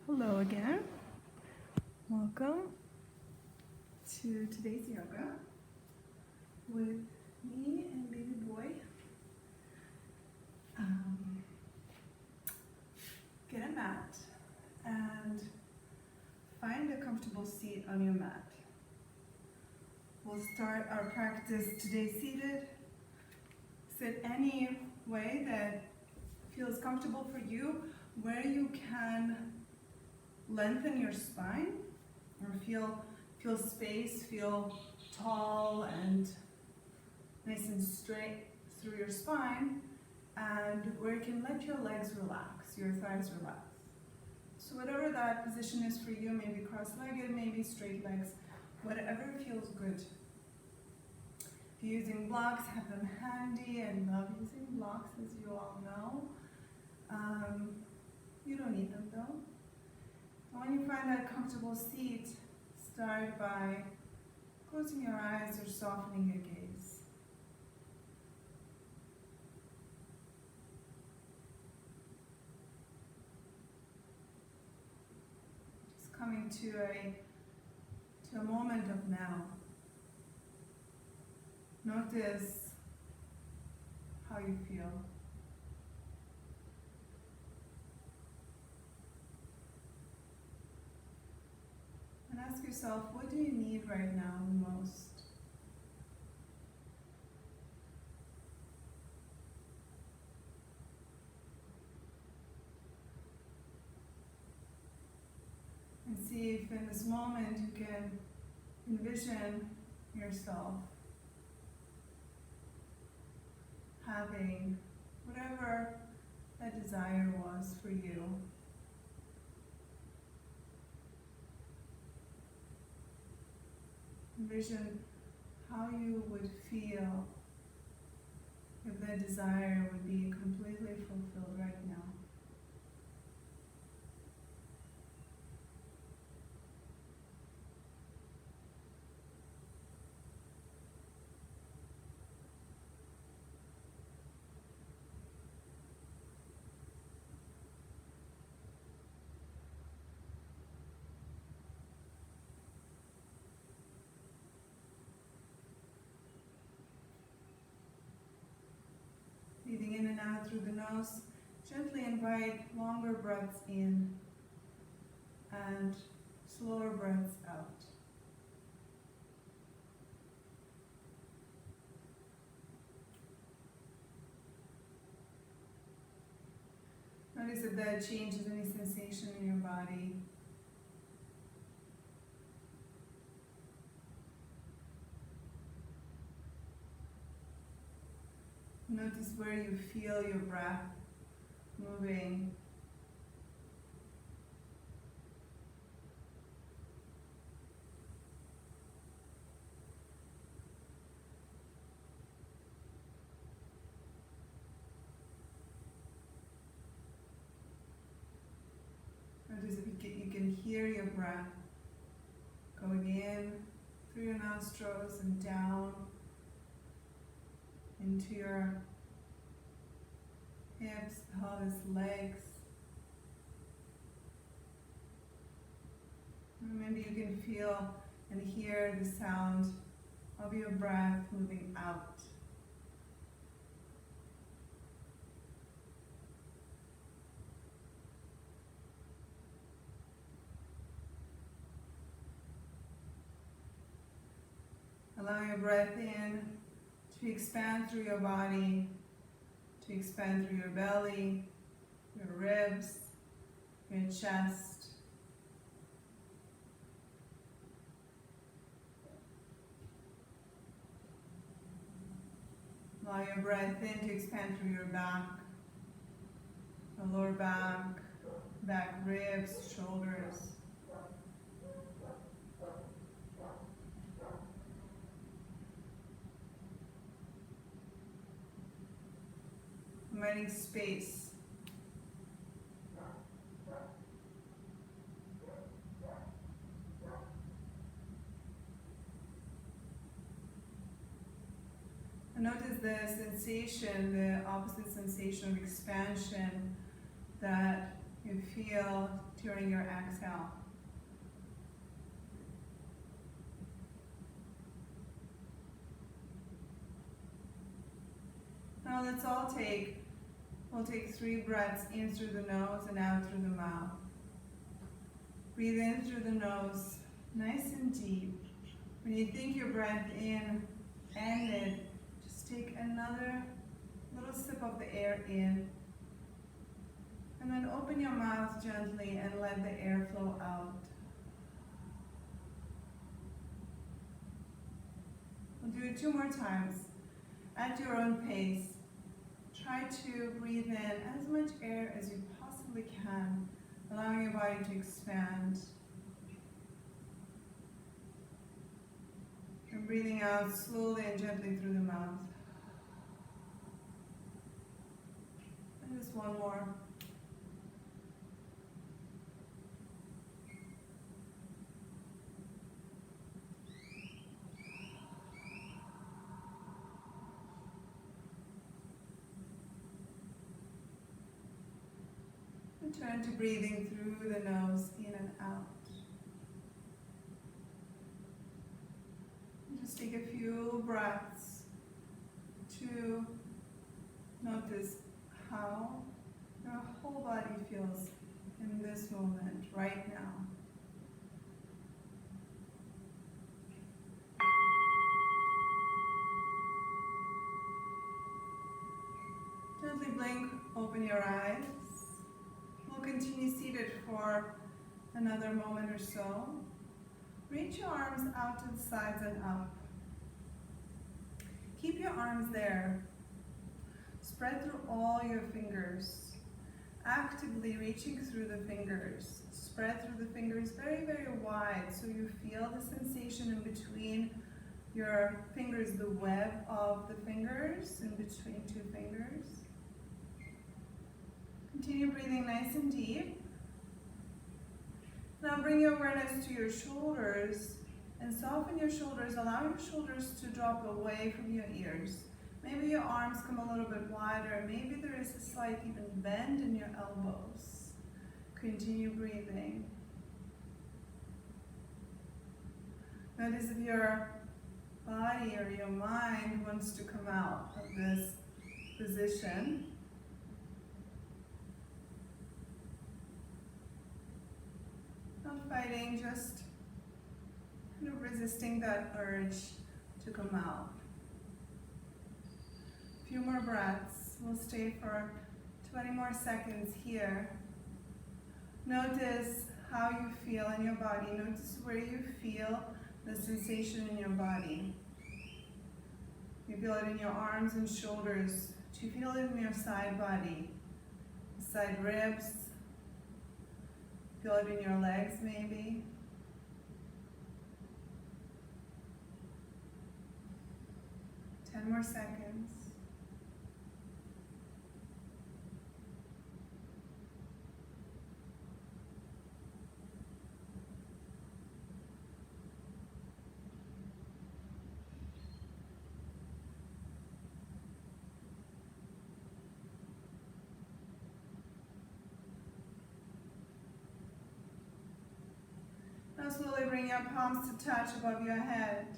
Hello again. Welcome to today's yoga with me and baby boy. Get a mat and find a comfortable seat on your mat. We'll start our practice today seated. Sit any way that feels comfortable for you, where you can lengthen your spine or feel space, feel tall and nice and straight through your spine, and where you can let your legs relax, your thighs relax. So whatever that position is for you, maybe cross-legged, maybe straight legs, whatever feels good. If you're using blocks, have them handy. I love using blocks, as you all know. You don't need them though. When you find that comfortable seat, start by closing your eyes or softening your gaze. Just coming to a moment of now. Notice how you feel. And ask yourself, what do you need right now the most? And see if in this moment you can envision yourself having whatever that desire was for you. Envision how you would feel if that desire would be completely fulfilled right now. Breathing in and out through the nose, gently invite longer breaths in and slower breaths out. Notice if that changes any sensation in your body. Notice where you feel your breath moving. Notice if you can hear your breath going in through your nostrils and down into your hips, pelvis, legs. And maybe you can feel and hear the sound of your breath moving out. Allow your breath in to expand through your body, to expand through your belly, your ribs, your chest. Allow your breath in to expand through your back, the lower back, back ribs, shoulders. Inviting space. And notice the sensation, the opposite sensation of expansion that you you feel during your exhale. Now we'll take 3 breaths in through the nose and out through the mouth. Breathe in through the nose, nice and deep. When you think your breath in ended, just take another little sip of the air in. And then open your mouth gently and let the air flow out. We'll do it 2 more times at your own pace. Try to breathe in as much air as you possibly can, allowing your body to expand. And breathing out slowly and gently through the mouth. And just one more. Return to breathing through the nose, in and out. And just take a few breaths to notice how your whole body feels in this moment, right now. Gently blink, open your eyes. We'll continue seated for another moment or so. Reach your arms out to the sides and up. Keep your arms there. Spread through all your fingers. Actively reaching through the fingers. Spread through the fingers very, very wide so you feel the sensation in between your fingers, the web of the fingers in between 2 fingers. Continue breathing nice and deep. Now bring your awareness to your shoulders and soften your shoulders. Allow your shoulders to drop away from your ears. Maybe your arms come a little bit wider. Maybe there is a slight even bend in your elbows. Continue breathing. Notice if your body or your mind wants to come out of this position. Not fighting, just kind of resisting that urge to come out. A few more breaths. We'll stay for 20 more seconds here. Notice how you feel in your body. Notice where you feel the sensation in your body. You feel it in your arms and shoulders. Do you feel it in your side body? Side ribs? Feel it in your legs, maybe. Ten more seconds. Now slowly bring your palms to touch above your head.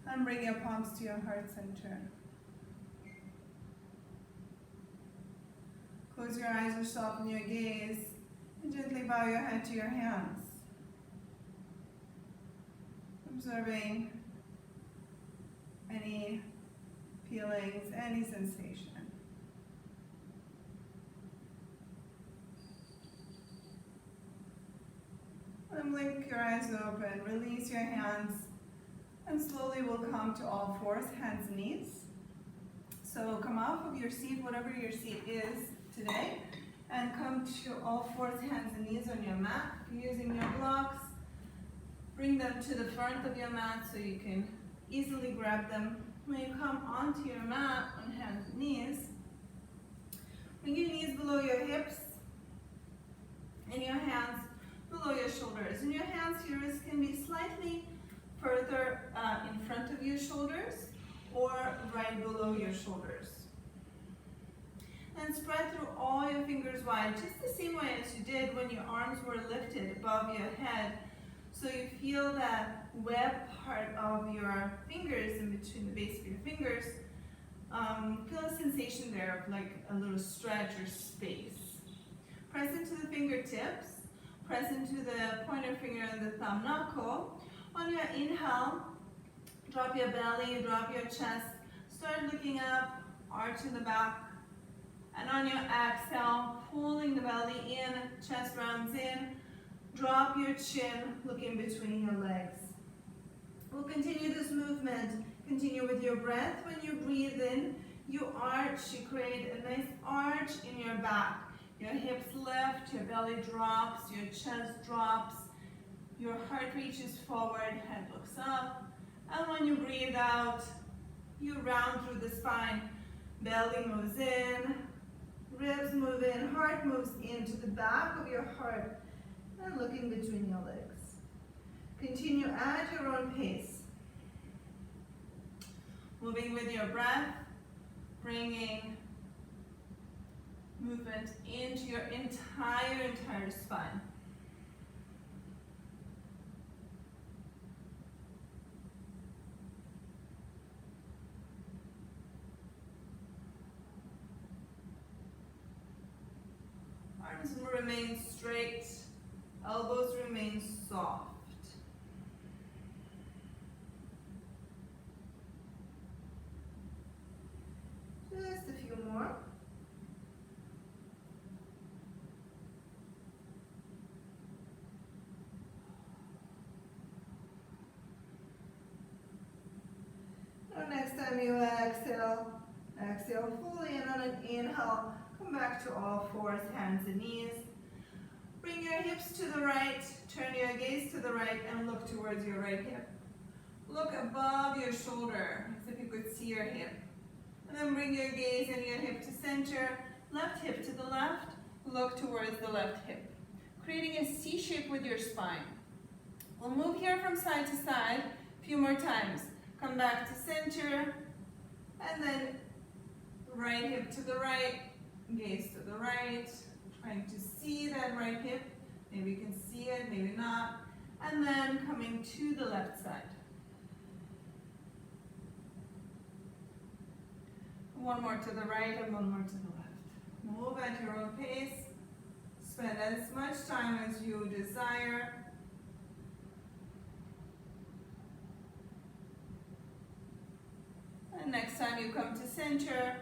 And bring your palms to your heart center. Close your eyes or soften your gaze. And gently bow your head to your hands. Observing any feelings, any sensation. And blink your eyes open, release your hands, and slowly we'll come to all fours, hands and knees. So come off of your seat, whatever your seat is today, and come to all fours, hands and knees on your mat. If you're using your blocks, bring them to the front of your mat so you can easily grab them. When you come onto your mat on hands and knees, bring your knees below your hips and your hands below your shoulders. And your hands here can be slightly further in front of your shoulders or right below your shoulders. And spread through all your fingers wide, just the same way as you did when your arms were lifted above your head. So you feel that web part of your fingers in between the base of your fingers. Feel a sensation there of like a little stretch or space. Press into the fingertips. Press into the pointer finger and the thumb knuckle. On your inhale, drop your belly, drop your chest. Start looking up, arch in the back. And on your exhale, pulling the belly in, chest rounds in. Drop your chin, look in between your legs. We'll continue this movement. Continue with your breath. When you breathe in, you arch, you create a nice arch in your back. Your hips lift, your belly drops, your chest drops, your heart reaches forward, head looks up. And when you breathe out, you round through the spine. Belly moves in, ribs move in, heart moves into the back of your heart, and looking between your legs. Continue at your own pace. Moving with your breath, bringing movement into your entire spine. Arms remain straight, elbows remain soft. Just a few more. Now next time you exhale, exhale fully, and on an inhale, come back to all fours, hands and knees. Bring your hips to the right, turn your gaze to the right, and look towards your right hip. Look above your shoulder, as if you could see your hip. And then bring your gaze and your hip to center, left hip to the left, look towards the left hip. Creating a C shape with your spine. We'll move here from side to side a few more times. Come back to center, and then right hip to the right, gaze to the right, trying to see that right hip. Maybe you can see it, maybe not. And then coming to the left side. One more to the right and one more to the left. Move at your own pace. Spend as much time as you desire. And next time you come to center,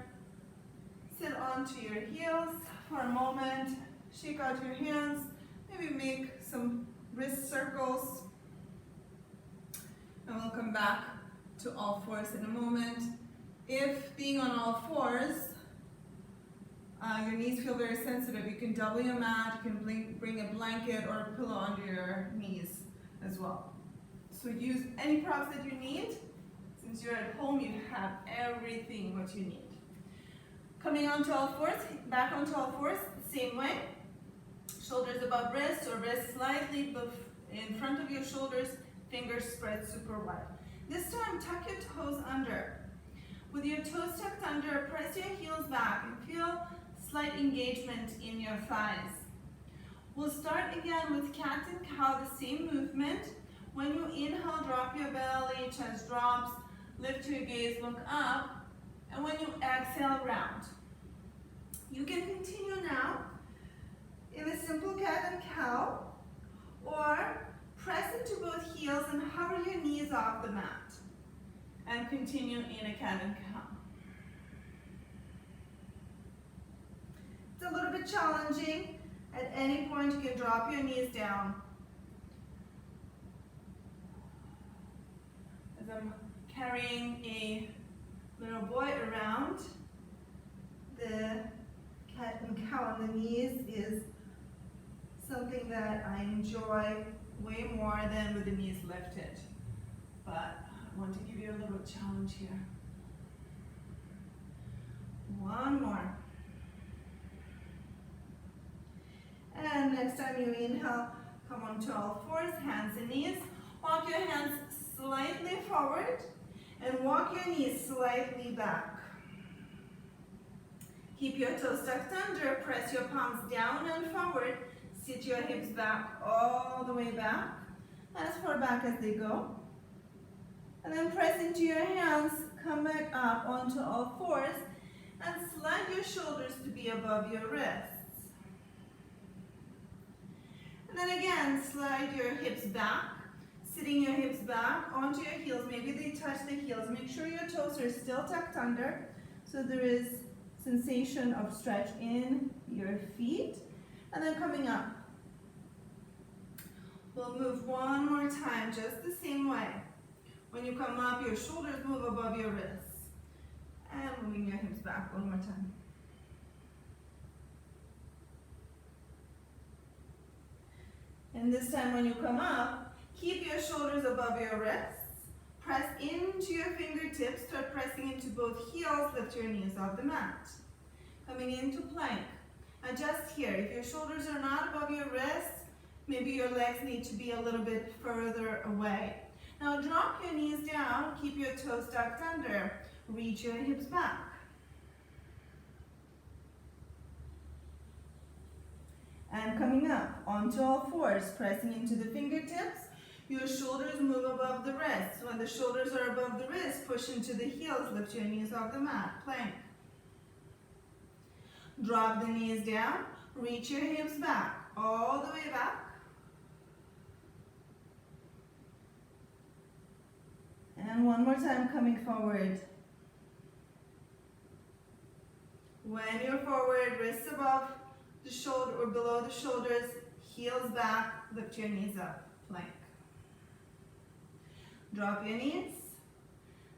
sit onto your heels for a moment. Shake out your hands. Maybe make some wrist circles. And we'll come back to all fours in a moment. If being on all fours, your knees feel very sensitive, you can double your mat, you can bring a blanket or a pillow under your knees as well. So use any props that you need. Since you're at home, you have everything what you need. Coming onto all fours, back onto all fours, same way. Shoulders above wrists or wrists slightly in front of your shoulders, fingers spread super wide. This time, tuck your toes under. With your toes tucked under, press your heels back and feel slight engagement in your thighs. We'll start again with cat and cow, the same movement. When you inhale, drop your belly, chest drops, lift your gaze, look up, and when you exhale, round. You can continue now in a simple cat and cow, or press into both heels and hover your knees off the mat. And continue in a cat and cow. It's a little bit challenging. At any point, you can drop your knees down. As I'm carrying a little boy around, the cat and cow on the knees is something that I enjoy way more than with the knees lifted. But I want to give you a little challenge here. One more. And next time you inhale, come onto all fours, hands and knees. Walk your hands slightly forward and walk your knees slightly back. Keep your toes tucked under, press your palms down and forward, sit your hips back all the way back, as far back as they go. And then press into your hands, come back up onto all fours, and slide your shoulders to be above your wrists. And then again, slide your hips back, sitting your hips back onto your heels. Maybe they touch the heels. Make sure your toes are still tucked under, so there is sensation of stretch in your feet. And then coming up. We'll move one more time, just the same way. When you come up, your shoulders move above your wrists. And moving your hips back one more time. And this time when you come up, keep your shoulders above your wrists. Press into your fingertips, start pressing into both heels, lift your knees off the mat. Coming into plank. Adjust here. If your shoulders are not above your wrists, maybe your legs need to be a little bit further away. Now drop your knees down, keep your toes tucked under, reach your hips back. And coming up onto all fours, pressing into the fingertips, your shoulders move above the wrists. When the shoulders are above the wrists, push into the heels, lift your knees off the mat, plank. Drop the knees down, reach your hips back, all the way back. And one more time, coming forward. When you're forward, wrists above the shoulder or below the shoulders, heels back, lift your knees up, plank. Drop your knees.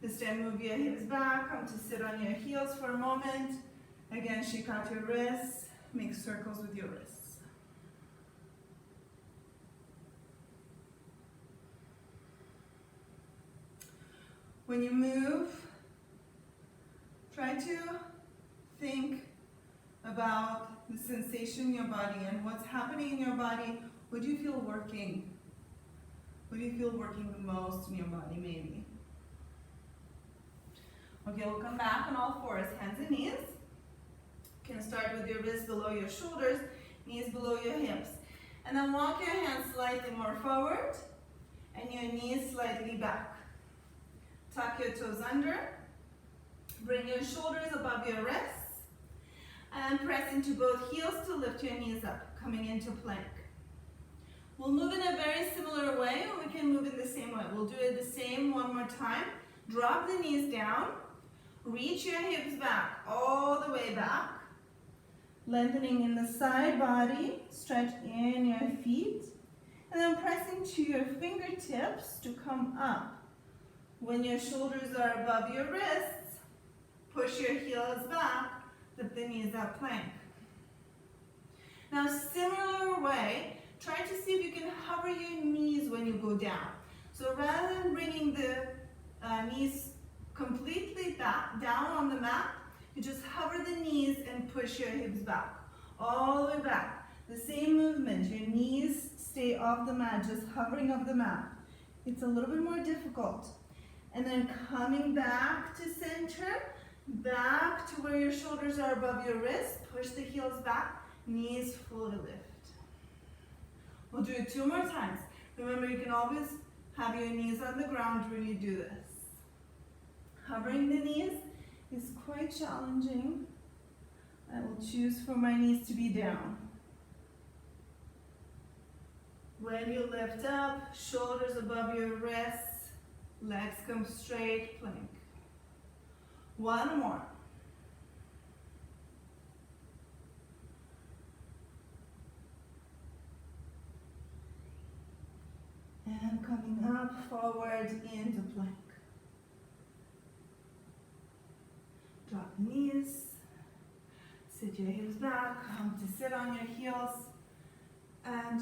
This time move your hips back, come to sit on your heels for a moment. Again, shake out your wrists, make circles with your wrists. When you move, try to think about the sensation in your body and what's happening in your body. What do you feel working? What do you feel working the most in your body, maybe? Okay, we'll come back on all fours, hands and knees. You can start with your wrists below your shoulders, knees below your hips. And then walk your hands slightly more forward and your knees slightly back. Tuck your toes under, bring your shoulders above your wrists, and press into both heels to lift your knees up, coming into plank. We'll move in a very similar way, or we can move in the same way. We'll do it the same one more time. Drop the knees down, reach your hips back, all the way back, lengthening in the side body, stretch in your feet, and then press into your fingertips to come up. When your shoulders are above your wrists, push your heels back, lift the knees up, plank. Now, similar way, try to see if you can hover your knees when you go down. So rather than bringing the knees completely back, down on the mat, you just hover the knees and push your hips back, all the way back. The same movement, your knees stay off the mat, just hovering off the mat. It's a little bit more difficult. And then coming back to center, back to where your shoulders are above your wrists, push the heels back, knees fully lift. We'll do it 2 more times. Remember, you can always have your knees on the ground when you do this. Hovering the knees is quite challenging. I will choose for my knees to be down. When you lift up, shoulders above your wrists, legs come straight, plank. 1 more. And coming up, forward into plank. Drop the knees, sit your hips back, come to sit on your heels, and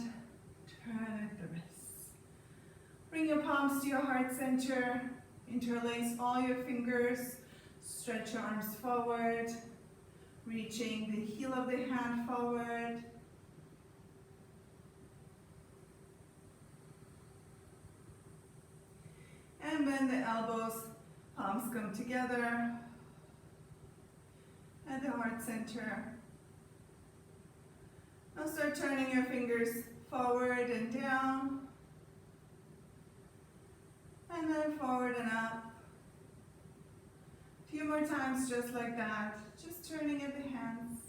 turn the wrists. Bring your palms to your heart center, interlace all your fingers, stretch your arms forward, reaching the heel of the hand forward. And bend the elbows, palms come together. at the heart center. Now start turning your fingers forward and down, and then forward and up. A few more times just like that, just turning at the hands.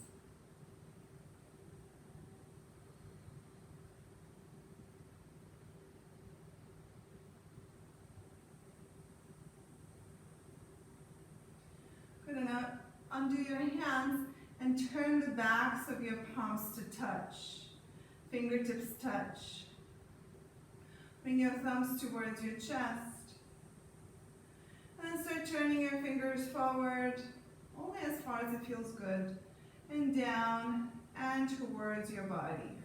Good enough. Undo your hands and turn the backs of your palms to touch. Fingertips touch. Bring your thumbs towards your chest. And then start turning your fingers forward, only as far as it feels good, and down and towards your body.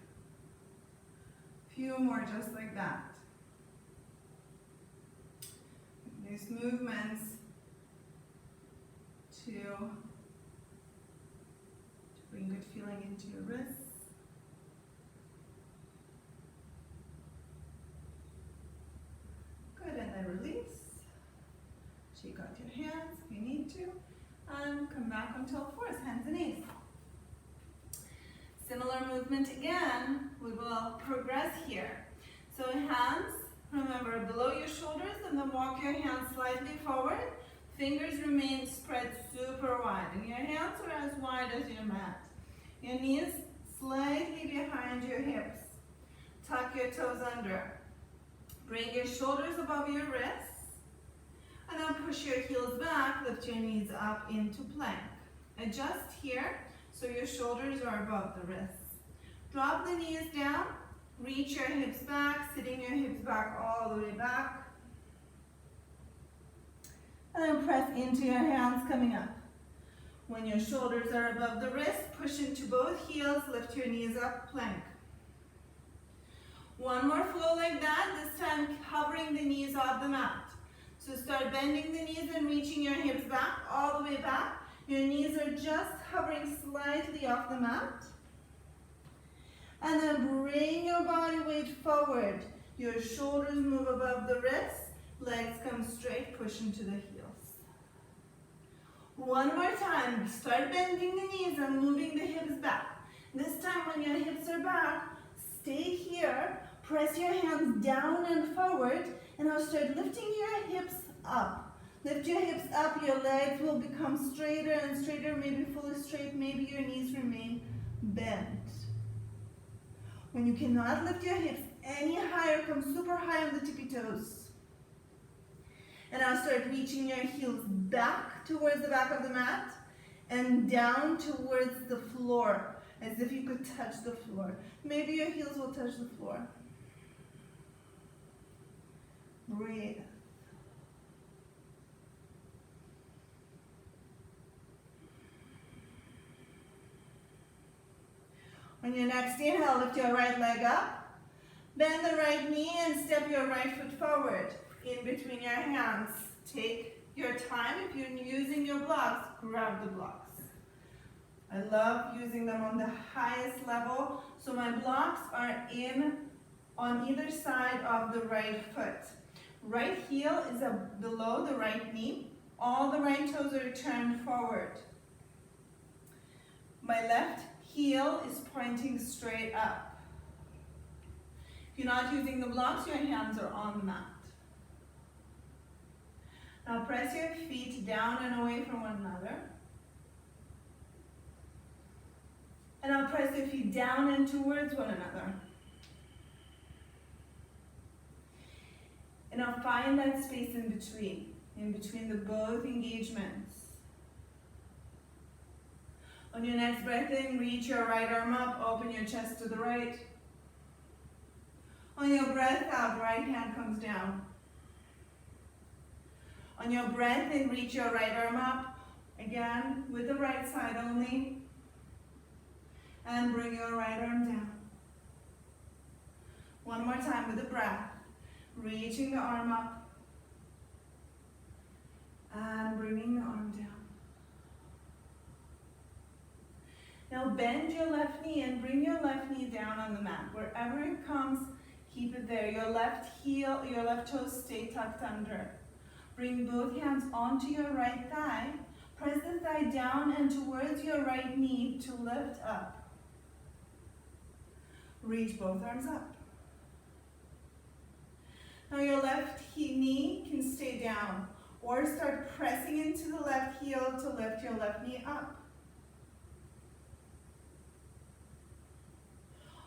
Few more just like that. These movements to bring good feeling into your wrists. Good, and then release. Shake out your hands if you need to, and come back onto all fours, hands and knees. Similar movement again, we will progress here. So hands, remember, below your shoulders, and then walk your hands slightly forward. Fingers remain spread super wide, and your hands are as wide as your mat. Your knees slightly behind your hips. Tuck your toes under. Bring your shoulders above your wrists. And then push your heels back, lift your knees up into plank. Adjust here so your shoulders are above the wrists. Drop the knees down, reach your hips back, sitting your hips back all the way back. And then press into your hands coming up. When your shoulders are above the wrist, push into both heels, lift your knees up, plank. One more flow like that, this time covering the knees off the mat. So start bending the knees and reaching your hips back, all the way back. Your knees are just hovering slightly off the mat. And then bring your body weight forward. Your shoulders move above the wrists, legs come straight, push into the heels. One more time, start bending the knees and moving the hips back. This time when your hips are back, stay here, press your hands down and forward, and now start lifting your hips up. Lift your hips up, your legs will become straighter and straighter, maybe fully straight, maybe your knees remain bent. When you cannot lift your hips any higher, come super high on the tippy toes. And now start reaching your heels back towards the back of the mat and down towards the floor, as if you could touch the floor. Maybe your heels will touch the floor. Breathe. On your next inhale, lift your right leg up. Bend the right knee and step your right foot forward in between your hands. Take your time. If you're using your blocks, grab the blocks. I love using them on the highest level. So my blocks are in on either side of the right foot. Right heel is below the right knee. All the right toes are turned forward. My left heel is pointing straight up. If you're not using the blocks, your hands are on the mat. Now press your feet down and away from one another. And now press your feet down and towards one another. And now find that space in between the both engagements. On your next breath in, reach your right arm up, open your chest to the right. On your breath out, right hand comes down. On your breath in, reach your right arm up, again with the right side only. And bring your right arm down. One more time with the breath. Reaching the arm up. And bringing the arm down. Now bend your left knee and bring your left knee down on the mat. Wherever it comes, keep it there. Your left heel, your left toes stay tucked under. Bring both hands onto your right thigh. Press the thigh down and towards your right knee to lift up. Reach both arms up. Now your left knee can stay down or start pressing into the left heel to lift your left knee up.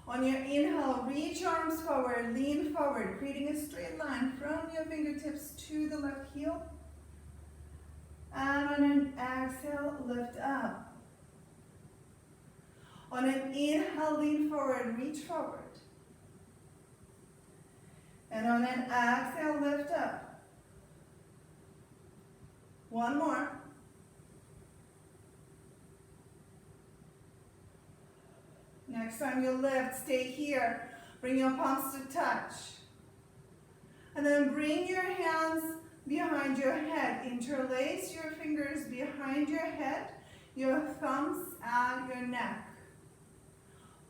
On your inhale, reach your arms forward, lean forward, creating a straight line from your fingertips to the left heel. And on an exhale, lift up. On an inhale, lean forward, reach forward. And on an exhale, lift up. One more. Next time you lift, stay here. Bring your palms to touch. And then bring your hands behind your head. Interlace your fingers behind your head, your thumbs and your neck.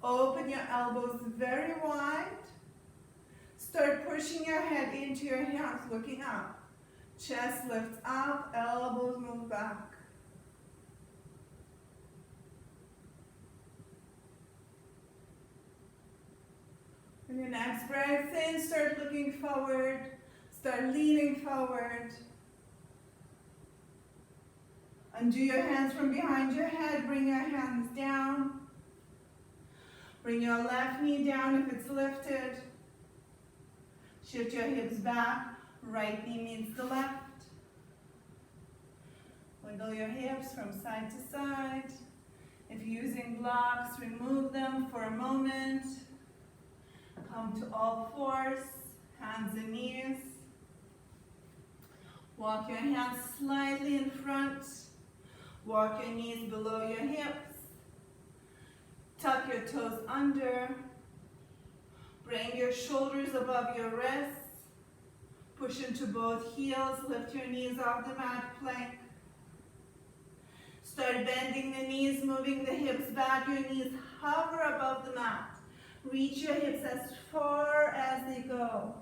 Open your elbows very wide. Start pushing your head into your hands, looking up. Chest lifts up, elbows move back. On your next breath in, start looking forward, start leaning forward. Undo your hands from behind your head, bring your hands down. Bring your left knee down if it's lifted. Shift your hips back, right knee meets the left. Wiggle your hips from side to side. If you're using blocks, remove them for a moment. Come to all fours, hands and knees. Walk your hands slightly in front. Walk your knees below your hips. Tuck your toes under. Bring your shoulders above your wrists. Push into both heels. Lift your knees off the mat, plank. Start bending the knees, moving the hips back. Your knees hover above the mat. Reach your hips as far as they go.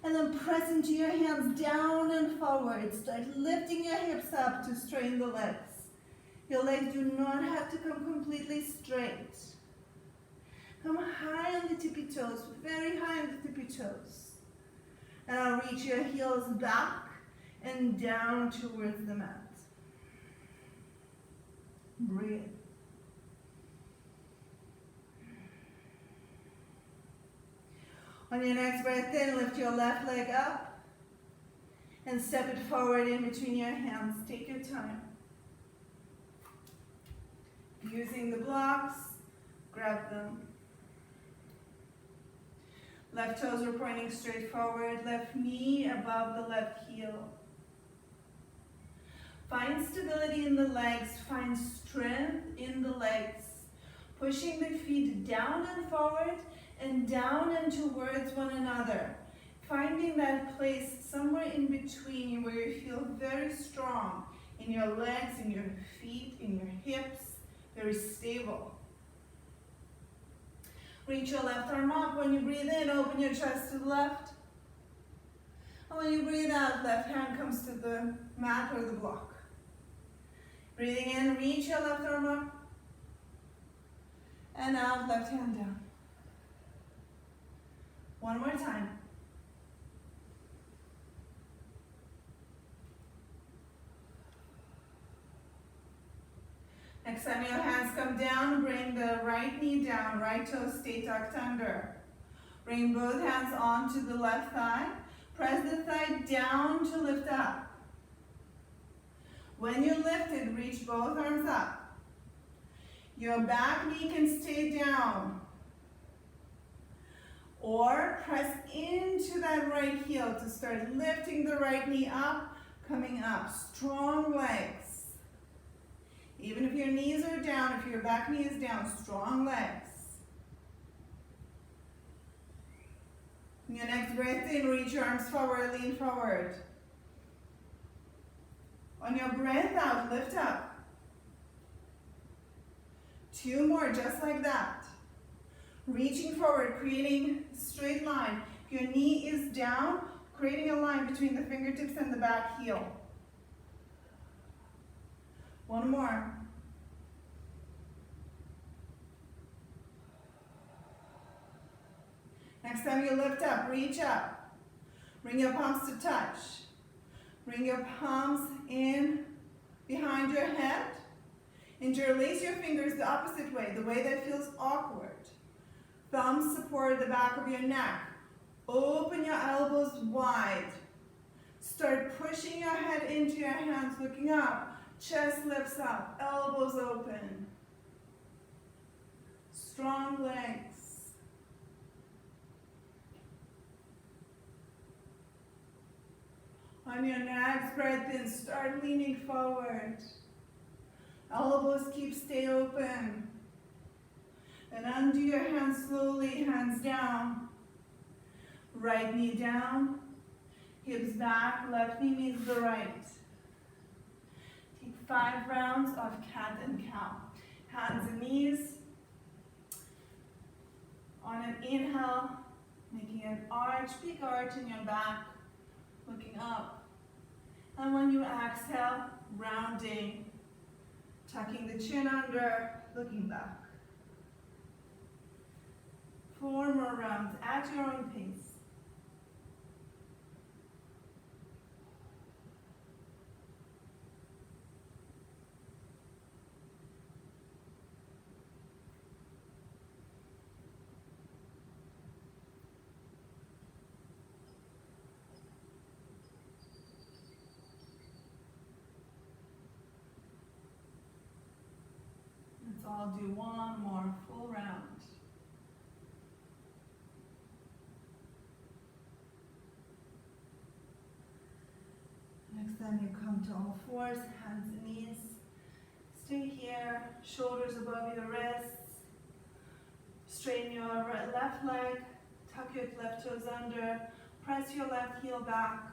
And then press into your hands down and forward. Start lifting your hips up to straighten the legs. Your legs do not have to come completely straight. Come high on the tippy toes, very high on the tippy toes. And I'll reach your heels back and down towards the mat. Breathe. On your next breath in, lift your left leg up and step it forward in between your hands. Take your time. Using the blocks, grab them. Left toes are pointing straight forward, left knee above the left heel. Find stability in the legs, find strength in the legs. Pushing the feet down and forward and down and towards one another. Finding that place somewhere in between where you feel very strong in your legs, in your feet, in your hips, very stable. Reach your left arm up. When you breathe in, open your chest to the left. And when you breathe out, left hand comes to the mat or the block. Breathing in, reach your left arm up. And out, left hand down. One more time. Next time your hands come down, bring the right knee down, right toes stay tucked under. Bring both hands onto the left thigh. Press the thigh down to lift up. When you lift it, reach both arms up. Your back knee can stay down. Or press into that right heel to start lifting the right knee up, coming up. Strong legs. Even if your knees are down, if your back knee is down, strong legs. On your next breath in, reach your arms forward, lean forward. On your breath out, lift up. 2 more, just like that. Reaching forward, creating a straight line. If your knee is down, creating a line between the fingertips and the back heel. One more. Next time you lift up, reach up. Bring your palms to touch. Bring your palms in behind your head. Interlace your fingers the opposite way, the way that feels awkward. Thumbs support the back of your neck. Open your elbows wide. Start pushing your head into your hands, looking up. Chest lifts up, elbows open. Strong legs. On your next breath in, start leaning forward. Elbows stay open. And undo your hands slowly, hands down. Right knee down, hips back, left knee meets the right. Take 5 rounds of cat and cow. Hands and knees. On an inhale, making an arch, big arch in your back, looking up. And when you exhale, rounding, tucking the chin under, looking back. 4 more rounds at your own pace. Let's all do one more full round. Next time you come to all fours, hands and knees. Stay here, shoulders above your wrists. Straighten your left leg, tuck your left toes under, press your left heel back.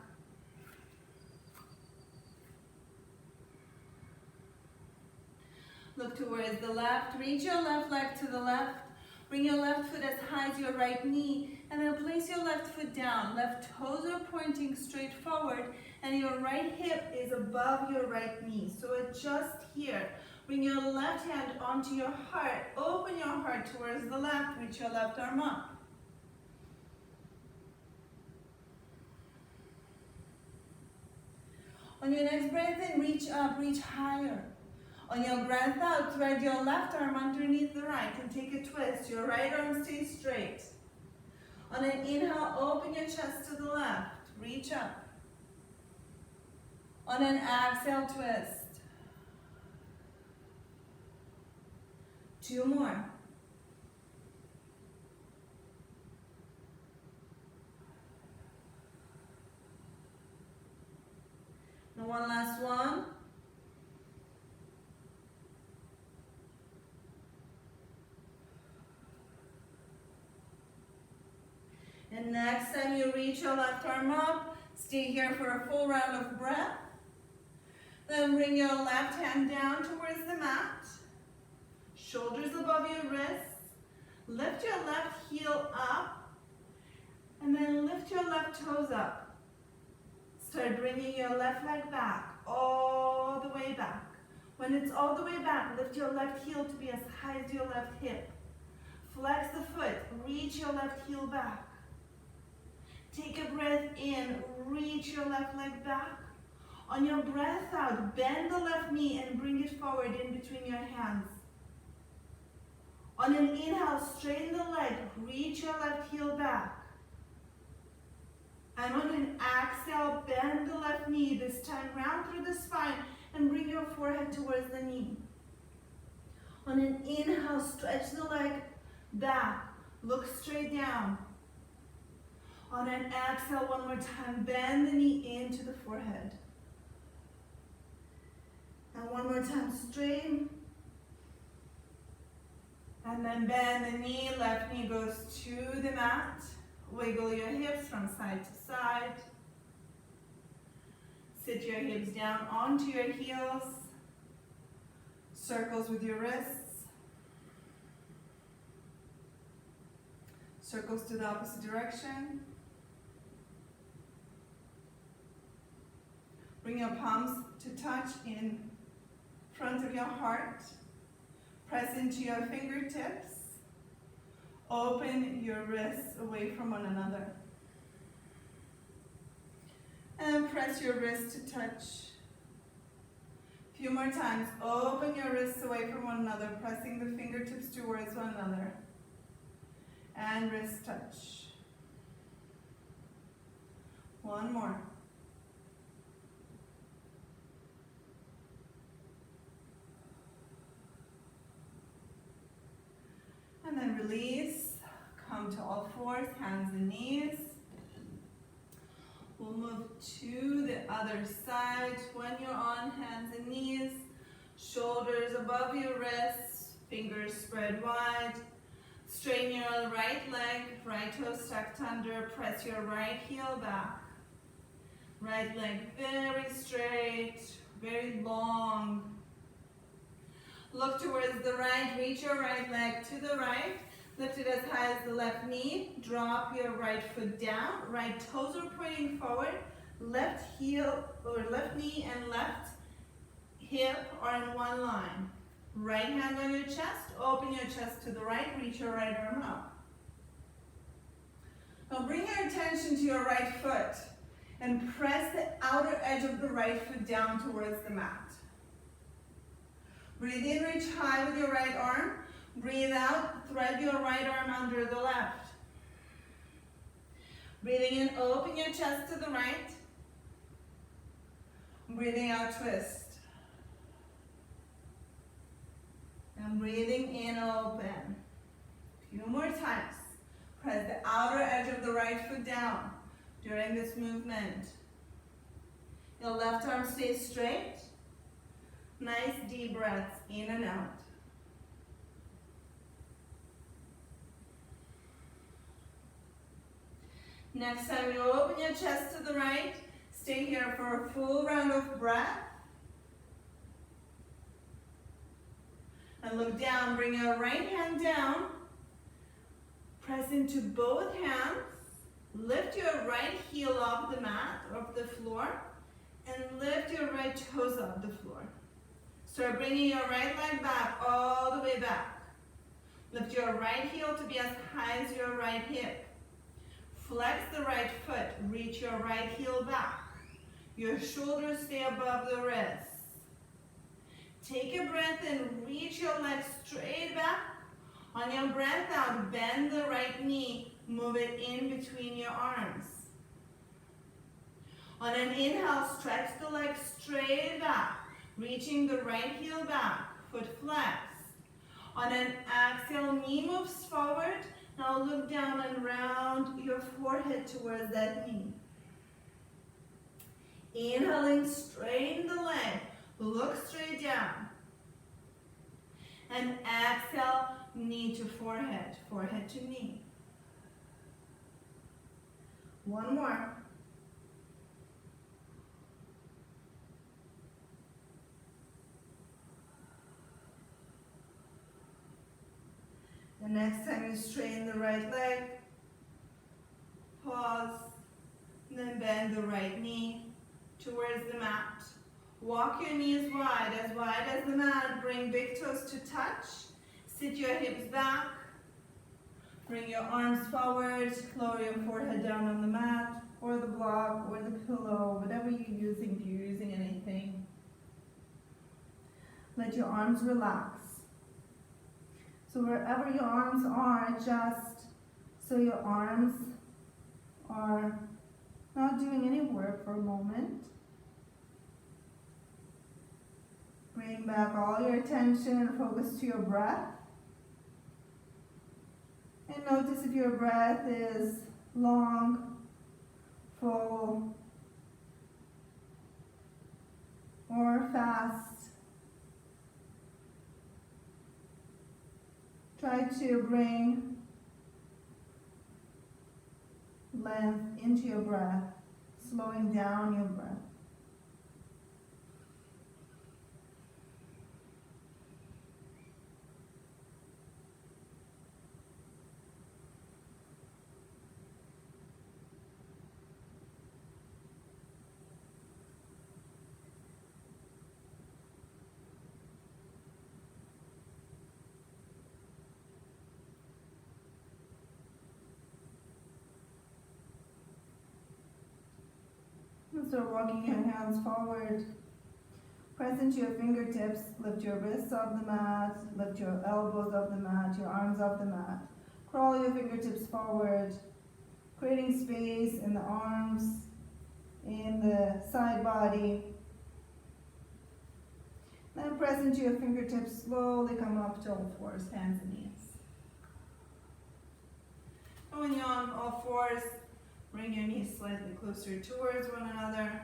Look towards the left, reach your left leg to the left. Bring your left foot as high as your right knee, and then place your left foot down. Left toes are pointing straight forward, and your right hip is above your right knee. So adjust here. Bring your left hand onto your heart. Open your heart towards the left. Reach your left arm up. On your next breath in, reach up, reach higher. On your breath out, thread your left arm underneath the right and take a twist. Your right arm stays straight. On an inhale, open your chest to the left. Reach up. On an exhale, twist. 2 more. Now one last one. And next time you reach your left arm up, stay here for a full round of breath. Then bring your left hand down towards the mat. Shoulders above your wrists. Lift your left heel up. And then lift your left toes up. Start bringing your left leg back, all the way back. When it's all the way back, lift your left heel to be as high as your left hip. Flex the foot, reach your left heel back. Take a breath in, reach your left leg back. On your breath out, bend the left knee and bring it forward in between your hands. On an inhale, straighten the leg, reach your left heel back. And on an exhale, bend the left knee, this time round through the spine and bring your forehead towards the knee. On an inhale, stretch the leg back, look straight down. On an exhale, one more time, bend the knee into the forehead. And one more time, straighten. And then bend the knee, left knee goes to the mat. Wiggle your hips from side to side. Sit your hips down onto your heels. Circles with your wrists. Circles to the opposite direction. Bring your palms to touch in front of your heart. Press into your fingertips. Open your wrists away from one another. And press your wrists to touch. A few more times. Open your wrists away from one another, pressing the fingertips towards one another. And wrist touch. One more. And then release. Come to all fours, hands and knees. We'll move to the other side. When you're on hands and knees, shoulders above your wrists, fingers spread wide. Straighten your right leg, right toe stacked under, press your right heel back. Right leg very straight, very long. Look towards the right, reach your right leg to the right. Lift it as high as the left knee. Drop your right foot down. Right toes are pointing forward. Left heel or left knee and left hip are in one line. Right hand on your chest. Open your chest to the right. Reach your right arm up. Now bring your attention to your right foot and press the outer edge of the right foot down towards the mat. Breathe in, reach high with your right arm. Breathe out, thread your right arm under the left. Breathing in, open your chest to the right. Breathing out, twist. And breathing in, open. A few more times. Press the outer edge of the right foot down during this movement. Your left arm stays straight. Nice deep breaths in and out. Next time you open your chest to the right, stay here for a full round of breath. And look down, bring your right hand down. Press into both hands. Lift your right heel off the mat, off the floor. And lift your right toes off the floor. Start bringing your right leg back, all the way back. Lift your right heel to be as high as your right hip. Flex the right foot, reach your right heel back. Your shoulders stay above the wrists. Take a breath in, reach your legs straight back. On your breath out, bend the right knee, move it in between your arms. On an inhale, stretch the leg straight back, reaching the right heel back, foot flexed. On an exhale, knee moves forward. Now look down and round your forehead towards that knee. Inhaling, straighten the leg. Look straight down. And exhale, knee to forehead, forehead to knee. One more. The next time you straighten the right leg, pause, and then bend the right knee towards the mat. Walk your knees wide as the mat. Bring big toes to touch. Sit your hips back. Bring your arms forward. Lower your forehead down on the mat or the block or the pillow, whatever you're using, if you're using anything. Let your arms relax. So wherever your arms are, adjust so your arms are not doing any work for a moment. Bring back all your attention and focus to your breath. And notice if your breath is long, full, or fast. Try to bring length into your breath, slowing down your breath. Start walking your hands forward. Press into your fingertips. Lift your wrists off the mat. Lift your elbows off the mat. Your arms off the mat. Crawl your fingertips forward, creating space in the arms, in the side body. Then press into your fingertips. Slowly come up to all fours, hands and knees. And when you're on all fours, bring your knees slightly closer towards one another.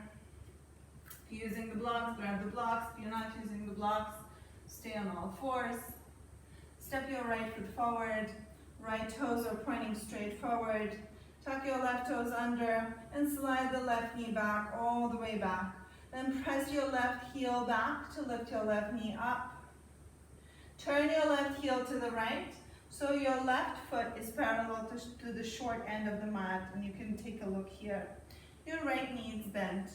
If you're using the blocks, grab the blocks. If you're not using the blocks, stay on all fours. Step your right foot forward. Right toes are pointing straight forward. Tuck your left toes under and slide the left knee back, all the way back. Then press your left heel back to lift your left knee up. Turn your left heel to the right, so your left foot is parallel to the short end of the mat, and you can take a look here. Your right knee is bent.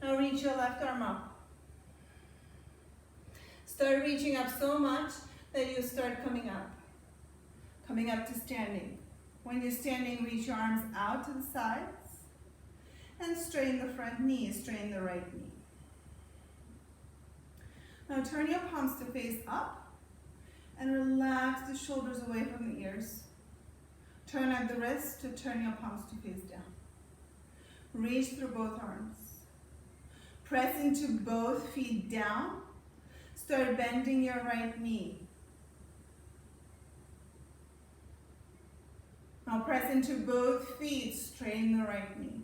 Now reach your left arm up. Start reaching up so much that you start coming up to standing. When you're standing, reach your arms out to the sides and straighten the front knee, straighten the right knee. Now turn your palms to face up and relax the shoulders away from the ears. Turn at the wrist to turn your palms to face down. Reach through both arms. Press into both feet down. Start bending your right knee. Now press into both feet, straighten the right knee.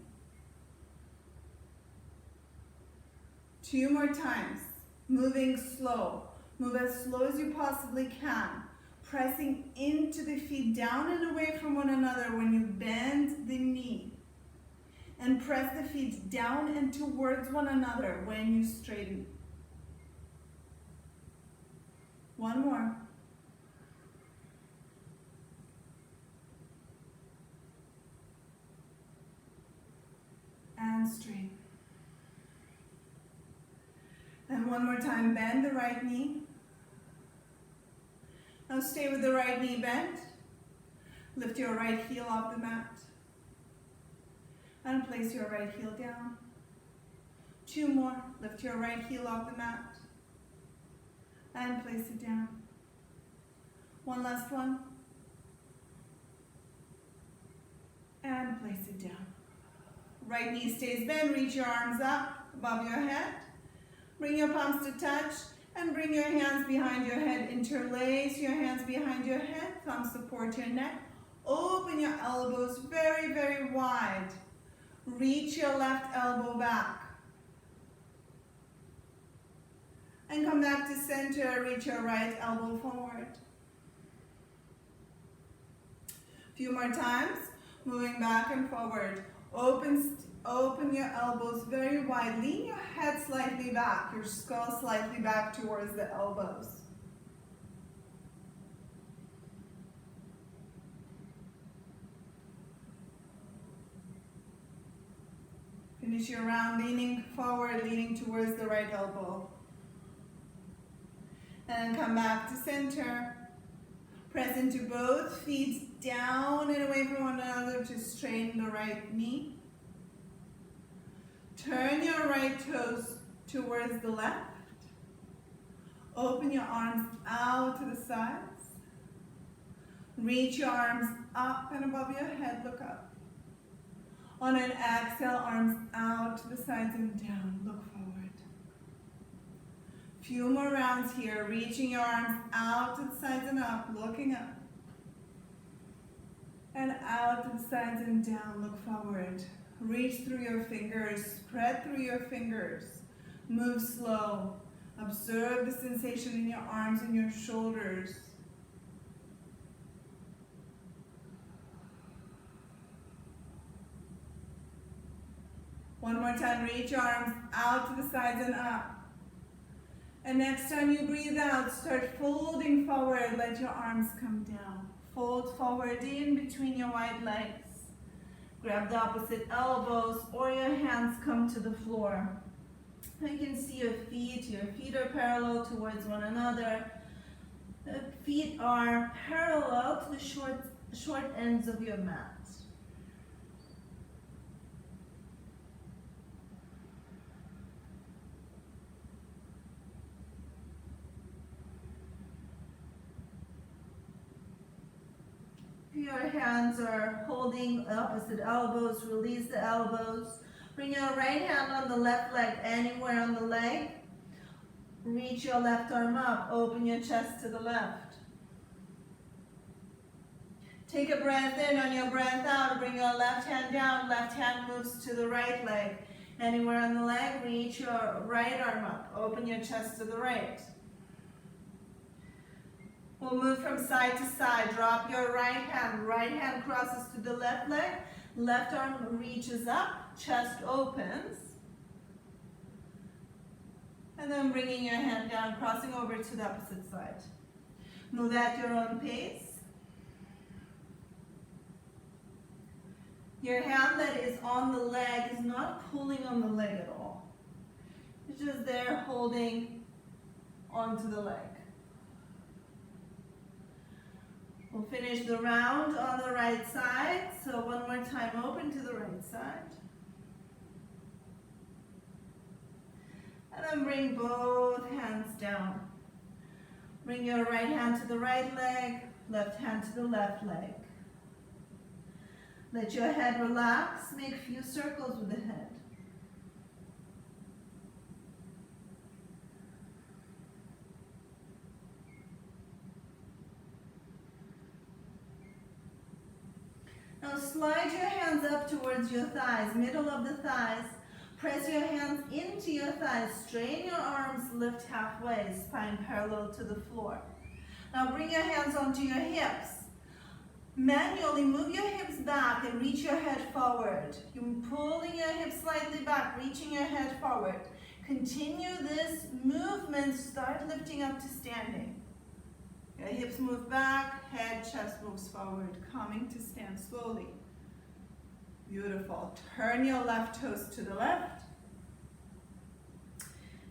2 more times, moving slow. Move as slow as you possibly can, pressing into the feet down and away from one another when you bend the knee. And press the feet down and towards one another when you straighten. 1 more. And straighten. And 1 more time, bend the right knee. Now stay with the right knee bent. Lift your right heel off the mat. And place your right heel down. 2 more. Lift your right heel off the mat. And place it down. 1 last one. And place it down. Right knee stays bent. Reach your arms up above your head. Bring your palms to touch and bring your hands behind your head. Interlace your hands behind your head. Thumbs support your neck. Open your elbows very, very wide. Reach your left elbow back. And come back to center. Reach your right elbow forward. A few more times. Moving back and forward. Open your elbows very wide. Lean your head slightly back. Your skull slightly back towards the elbows. Finish your round leaning forward, leaning towards the right elbow. And come back to center. Press into both feet down and away from one another to straighten the right knee. Turn your right toes towards the left. Open your arms out to the sides. Reach your arms up and above your head, look up. On an exhale, arms out to the sides and down, look forward. Few more rounds here, reaching your arms out to the sides and up, looking up. And out to the sides and down, look forward. Reach through your fingers, spread through your fingers. Move slow. Observe the sensation in your arms and your shoulders. One more time, reach your arms out to the sides and up. And next time you breathe out, start folding forward, let your arms come down. Fold forward in between your wide legs. Grab the opposite elbows or your hands come to the floor. Now you can see your feet are parallel towards one another. The feet are parallel to the short ends of your mat. Your hands are holding opposite elbows. Release the elbows. Bring your right hand on the left leg, anywhere on the leg. Reach your left arm up. Open your chest to the left. Take a breath in. On your breath out, bring your left hand down. Left hand moves to the right leg. Anywhere on the leg, reach your right arm up. Open your chest to the right. We'll move from side to side. Drop your right hand. Right hand crosses to the left leg. Left arm reaches up. Chest opens. And then bringing your hand down, crossing over to the opposite side. Move at your own pace. Your hand that is on the leg is not pulling on the leg at all. It's just there holding onto the leg. We'll finish the round on the right side. So one more time, open to the right side. And then bring both hands down. Bring your right hand to the right leg, left hand to the left leg. Let your head relax. Make a few circles with the head. Now slide your hands up towards your thighs, middle of the thighs. Press your hands into your thighs. Strain your arms, lift halfway, spine parallel to the floor. Now bring your hands onto your hips. Manually move your hips back and reach your head forward. You're pulling your hips slightly back, reaching your head forward. Continue this movement. Start lifting up to standing. Your hips move back, head, chest moves forward, coming to stand slowly. Beautiful. Turn your left toes to the left.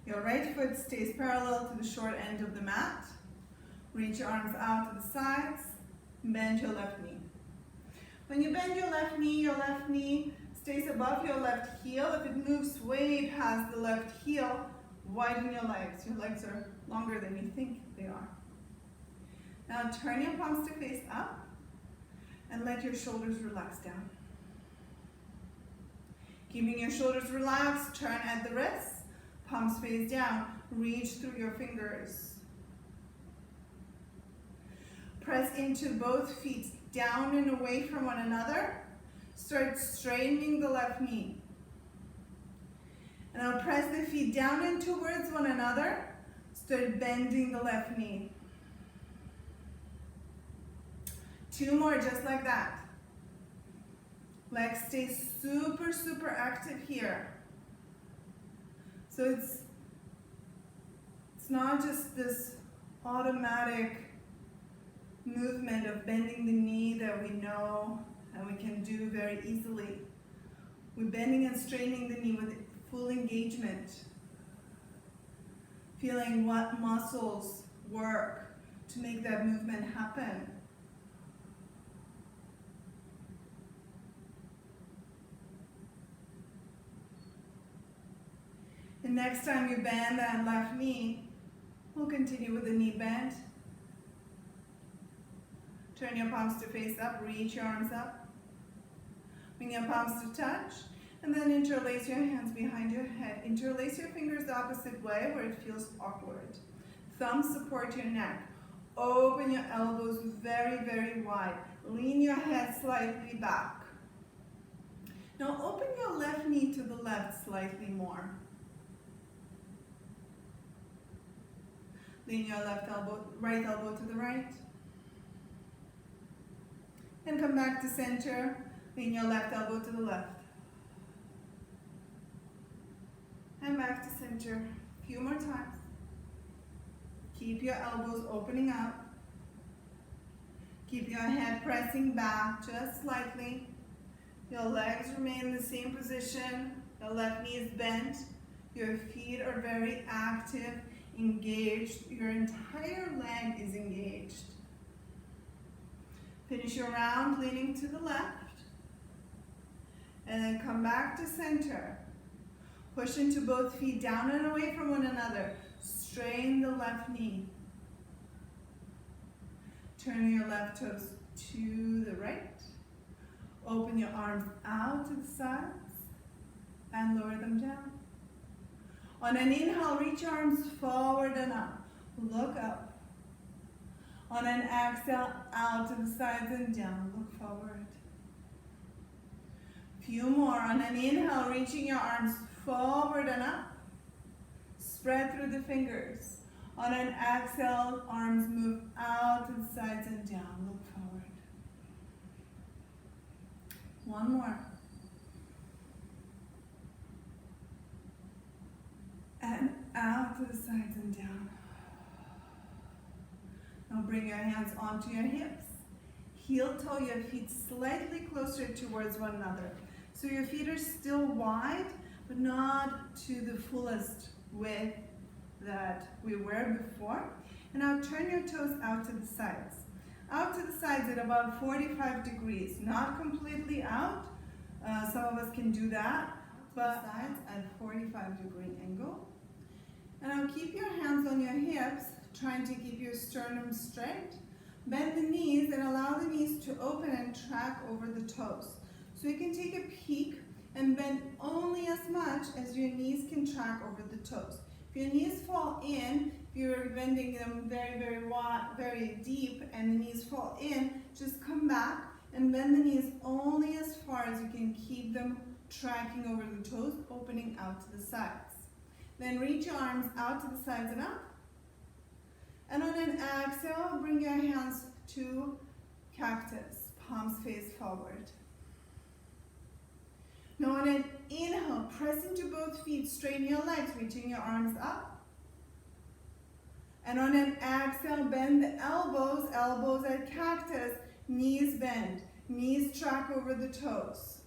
Your right foot stays parallel to the short end of the mat. Reach your arms out to the sides. Bend your left knee. When you bend your left knee stays above your left heel. If it moves way past the left heel, widen your legs. Your legs are longer than you think they are. Now turn your palms to face up and let your shoulders relax down. Keeping your shoulders relaxed, turn at the wrists, palms face down, reach through your fingers. Press into both feet down and away from one another. Start straightening the left knee. And now press the feet down and towards one another. Start bending the left knee. 2 more, just like that. Legs stay super, super active here. So it's not just this automatic movement of bending the knee that we know and we can do very easily. We're bending and straightening the knee with full engagement. Feeling what muscles work to make that movement happen. The next time you bend that left knee, we'll continue with the knee bend. Turn your palms to face up, reach your arms up. Bring your palms to touch, and then interlace your hands behind your head. Interlace your fingers the opposite way where it feels awkward. Thumbs support your neck. Open your elbows very, very wide. Lean your head slightly back. Now open your left knee to the left slightly more. Lean your right elbow to the right. And come back to center. Lean your left elbow to the left. And back to center. A few more times. Keep your elbows opening up. Keep your head pressing back just slightly. Your legs remain in the same position. Your left knee is bent. Your feet are very active, engaged. Your entire leg is engaged. Finish your round leaning to the left. And then come back to center. Push into both feet down and away from one another. Strain the left knee. Turn your left toes to the right. Open your arms out to the sides and lower them down. On an inhale, reach your arms forward and up. Look up. On an exhale, out to the sides and down. Look forward. Few more. On an inhale, reaching your arms forward and up. Spread through the fingers. On an exhale, arms move out to the sides and down. Look forward. One more. And out to the sides and down. Now bring your hands onto your hips. Heel toe your feet slightly closer towards one another. So your feet are still wide, but not to the fullest width that we were before. And now turn your toes out to the sides. Out to the sides at about 45 degrees. Not completely out. Some of us can do that. But sides at 45-degree angle. And now keep your hands on your hips, trying to keep your sternum straight. Bend the knees and allow the knees to open and track over the toes. So you can take a peek and bend only as much as your knees can track over the toes. If your knees fall in, if you're bending them very, very wide, very deep, and the knees fall in, just come back and bend the knees only as far as you can keep them tracking over the toes, opening out to the sides. Then reach your arms out to the sides and up. And on an exhale, bring your hands to cactus, palms face forward. Now on an inhale, press into both feet, straighten your legs, reaching your arms up. And on an exhale, bend the elbows, elbows at cactus, knees bend, knees track over the toes.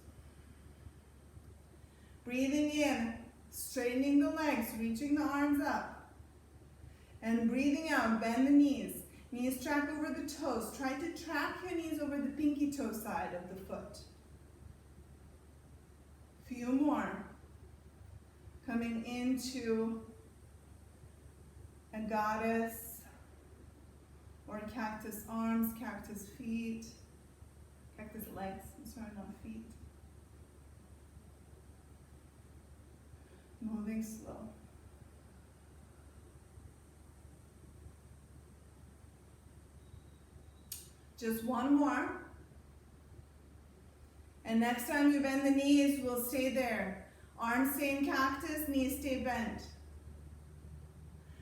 Breathing in, straightening the legs, reaching the arms up. And breathing out, bend the knees. Knees track over the toes. Try to track your knees over the pinky toe side of the foot. Few more. Coming into a goddess or cactus arms, cactus feet, cactus legs, I'm sorry, not feet. Moving slow. Just one more. And next time you bend the knees, we'll stay there. Arms stay in cactus, knees stay bent.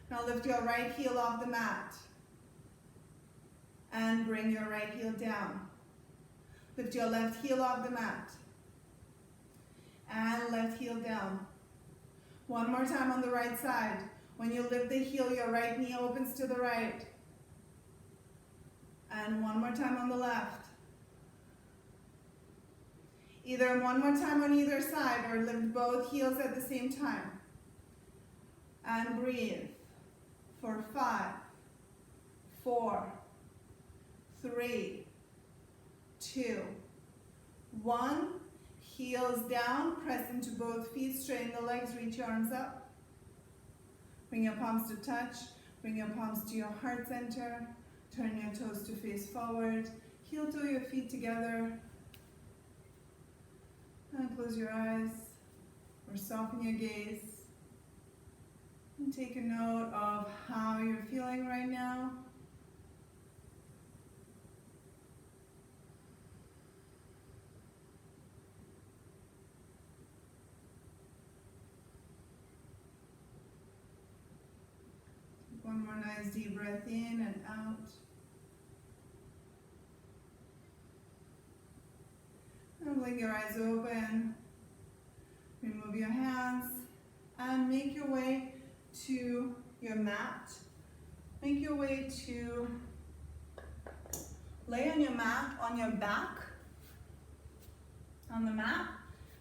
Now lift your right heel off the mat. And bring your right heel down. Lift your left heel off the mat. And left heel down. One more time on the right side. When you lift the heel, your right knee opens to the right. And one more time on the left. Either one more time on either side or lift both heels at the same time. And breathe for 5, 4, 3, 2, 1. Heels down, press into both feet, straighten the legs, reach your arms up. Bring your palms to touch, bring your palms to your heart center. Turn your toes to face forward. Heel toe your feet together. And close your eyes or soften your gaze. And take a note of how you're feeling right now. Take one more nice deep breath in and out. And blink your eyes open, remove your hands, and make your way to your mat. Make your way to lay on your mat, on your back, on the mat,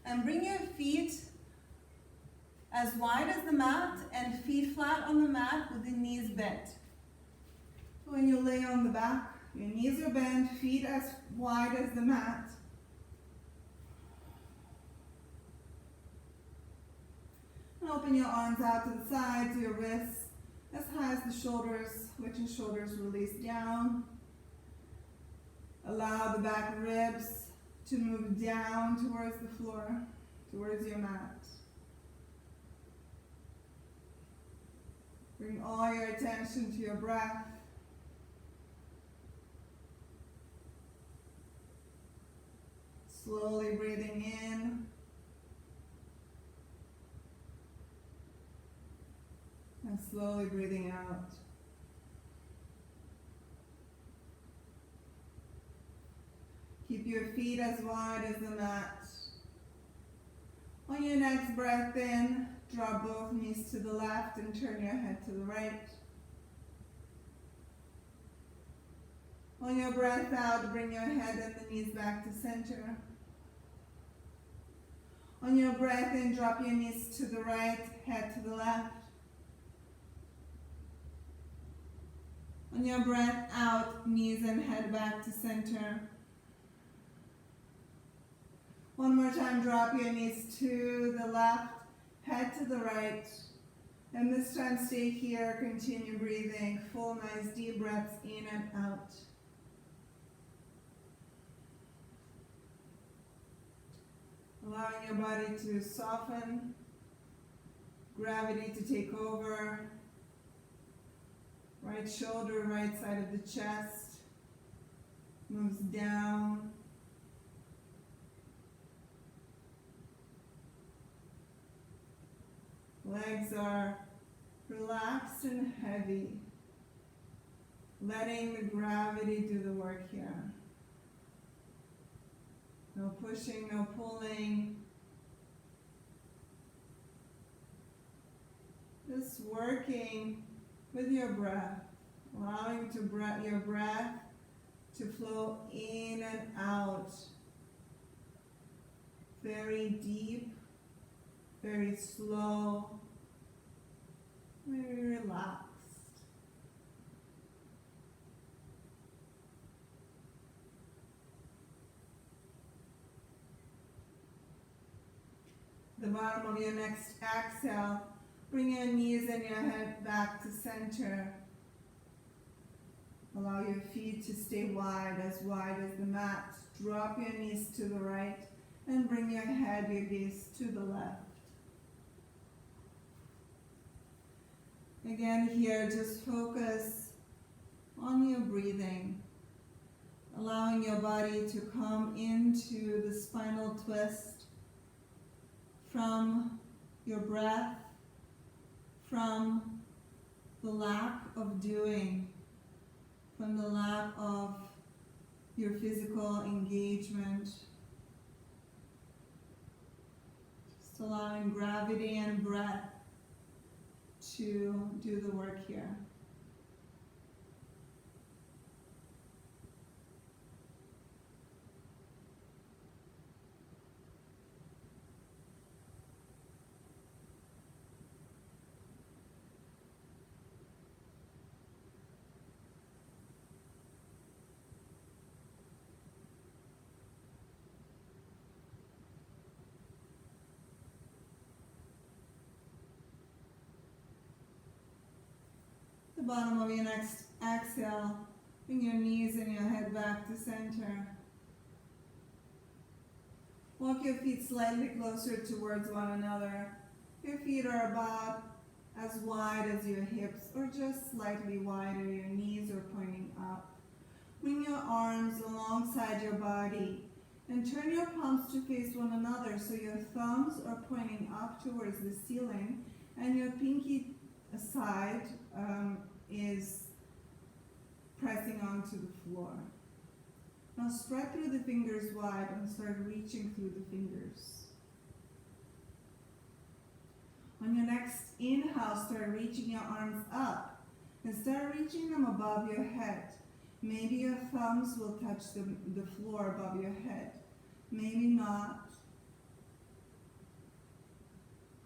and bring your feet as wide as the mat and feet flat on the mat with the knees bent. When you lay on the back, your knees are bent, feet as wide as the mat. Open your arms out to the sides, your wrists as high as the shoulders. Let your shoulders release down. Allow the back ribs to move down towards the floor, towards your mat. Bring all your attention to your breath. Slowly breathing in and slowly breathing out. Keep your feet as wide as the mat. On your next breath in, drop both knees to the left and turn your head to the right. On your breath out, bring your head and the knees back to center. On your breath in, drop your knees to the right, head to the left. On your breath out, knees and head back to center. One more time, drop your knees to the left, head to the right. And this time stay here, continue breathing. Full, nice, deep breaths in and out. Allowing your body to soften, gravity to take over. Right shoulder, right side of the chest moves down. Legs are relaxed and heavy, letting the gravity do the work here. No pushing, no pulling. Just working with your breath, allowing your breath to flow in and out. Very deep, very slow, very relaxed. The bottom of your next exhale, bring your knees and your head back to center. Allow your feet to stay wide as the mat. Drop your knees to the right and bring your head, your gaze to the left. Again here, just focus on your breathing, allowing your body to come into the spinal twist from your breath, from the lack of doing, from the lack of your physical engagement. Just allowing gravity and breath to do the work here. Bottom of your next exhale, bring your knees and your head back to center. Walk your feet slightly closer towards one another. Your feet are about as wide as your hips or just slightly wider. Your knees are pointing up. Bring your arms alongside your body and turn your palms to face one another so your thumbs are pointing up towards the ceiling and your pinky side is pressing onto the floor. Now spread through the fingers wide and start reaching through the fingers. On your next inhale, start reaching your arms up and start reaching them above your head. Maybe your thumbs will touch the floor above your head. Maybe not.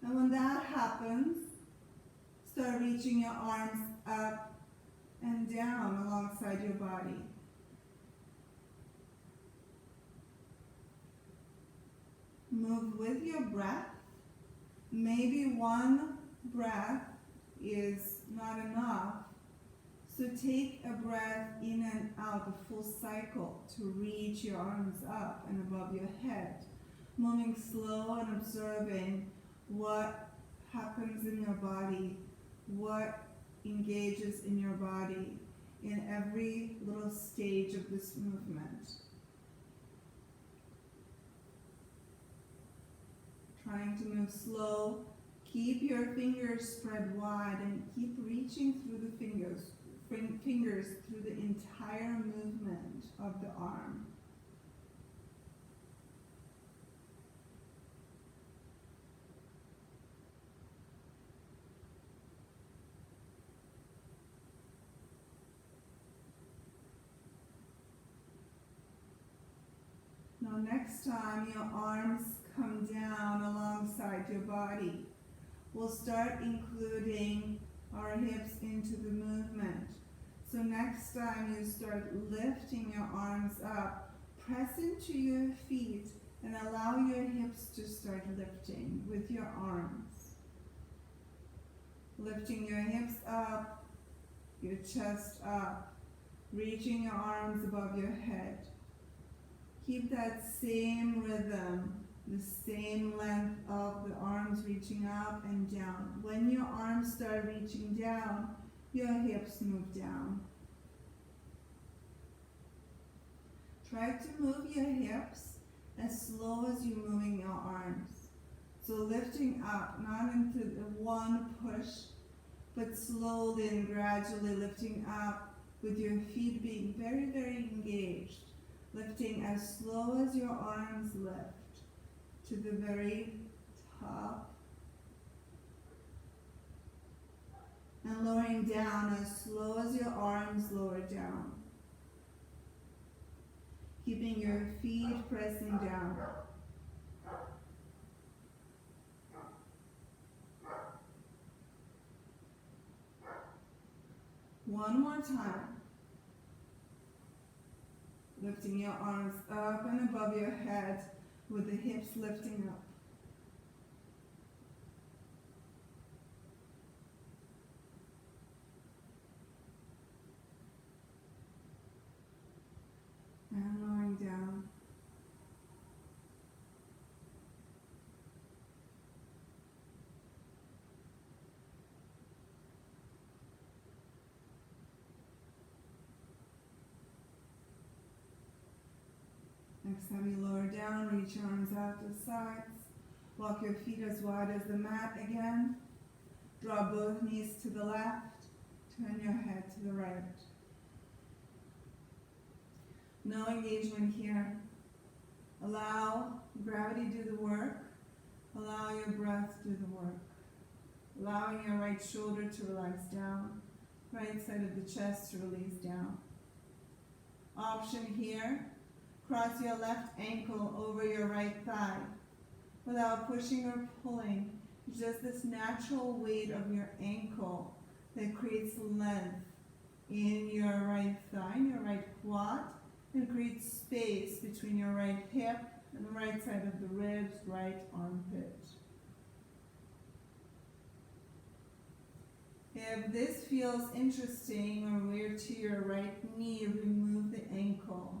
And when that happens, start reaching your arms up and down alongside your body. Move with your breath. Maybe one breath is not enough, So take a breath in and out, a full cycle, to reach your arms up and above your head. Moving slow and observing what happens in your body, what engages in your body in every little stage of this movement. Trying to move slow. Keep your fingers spread wide and keep reaching through the fingers through the entire movement of the arm. Now next time your arms come down alongside your body, we'll start including our hips into the movement. So next time you start lifting your arms up, press into your feet and allow your hips to start lifting with your arms. Lifting your hips up, your chest up, reaching your arms above your head. Keep that same rhythm, the same length of the arms reaching up and down. When your arms start reaching down, your hips move down. Try to move your hips as slow as you're moving your arms. So lifting up, not into the one push, but slowly and gradually lifting up with your feet being very, very engaged. Lifting as slow as your arms lift to the very top. And lowering down as slow as your arms lower down. Keeping your feet pressing down. One more time. Lifting your arms up and above your head with the hips lifting up. And lowering down. Next time you lower down, reach your arms out to the sides. Walk your feet as wide as the mat again. Draw both knees to the left. Turn your head to the right. No engagement here. Allow gravity to do the work. Allow your breath to do the work. Allowing your right shoulder to relax down. Right side of the chest to release down. Option here. Cross your left ankle over your right thigh without pushing or pulling. Just this natural weight of your ankle that creates length in your right thigh, in your right quad, and creates space between your right hip and the right side of the ribs, right armpit. If this feels interesting or weird to your right knee, remove the ankle.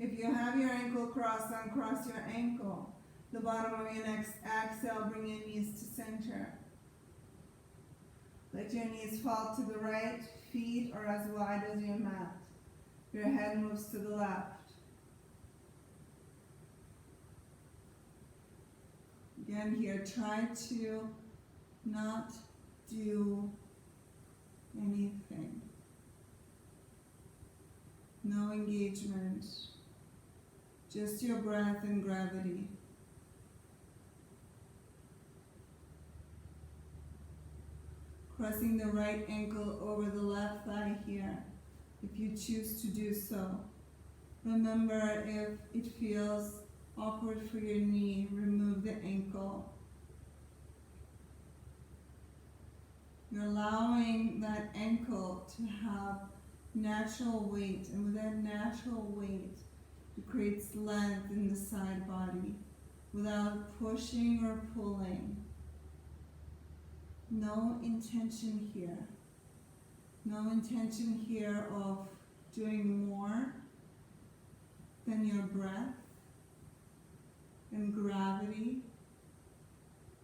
If you have your ankle crossed, uncross your ankle. The bottom of your next exhale, bring your knees to center. Let your knees fall to the right, feet are as wide as your mat. Your head moves to the left. Again here, try to not do anything. No engagement. Just your breath and gravity. Pressing the right ankle over the left thigh here, if you choose to do so. Remember, if it feels awkward for your knee, remove the ankle. You're allowing that ankle to have natural weight, and with that natural weight, it creates length in the side body without pushing or pulling. No intention here. No intention here of doing more than your breath and gravity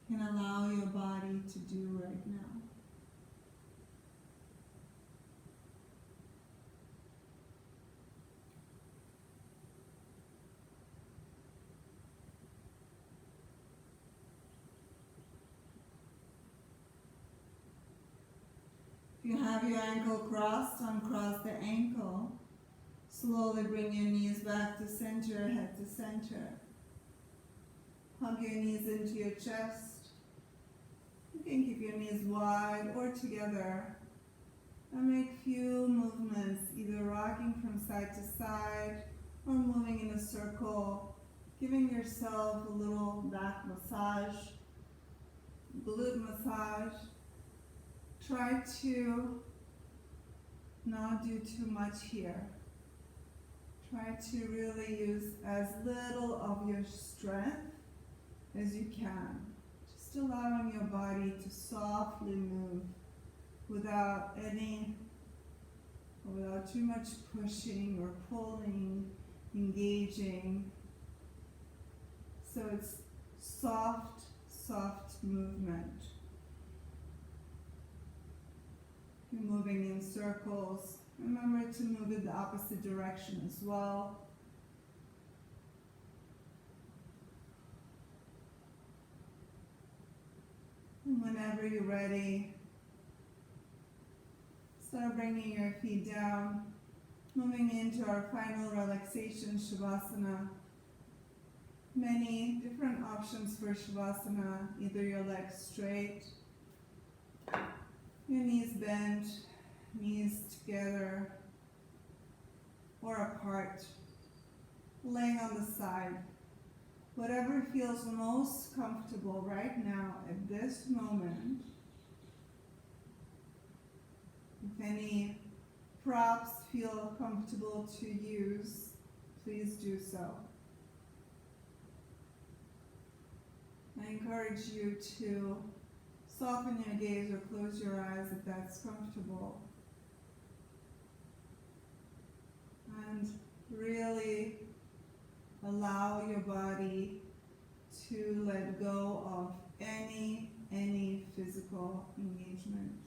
can allow your body to do right now. If you have your ankle crossed, uncross the ankle. Slowly bring your knees back to center, head to center. Hug your knees into your chest. You can keep your knees wide or together. And make few movements, either rocking from side to side or moving in a circle, giving yourself a little back massage, glute massage. Try to not do too much here. Try to really use as little of your strength as you can. Just allowing your body to softly move without too much pushing or pulling, engaging. So it's soft movement. You're moving in circles. Remember to move in the opposite direction as well. And whenever you're ready, start bringing your feet down, moving into our final relaxation, Shavasana. Many different options for Shavasana, either your legs straight, your knees bent, knees together, or apart, laying on the side. Whatever feels most comfortable right now at this moment. If any props feel comfortable to use, please do so. I encourage you to soften your gaze or close your eyes if that's comfortable. And really allow your body to let go of any physical engagement.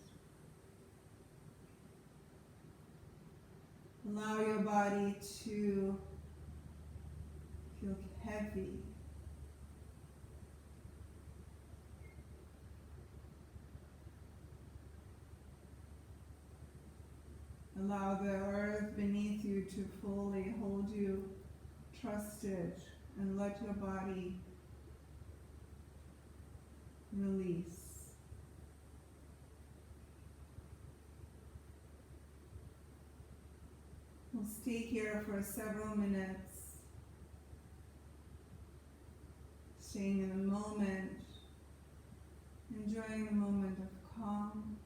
Allow your body to feel heavy. Allow the earth beneath you to fully hold you trusted, and let your body release. We'll stay here for several minutes, staying in the moment, enjoying the moment of calm,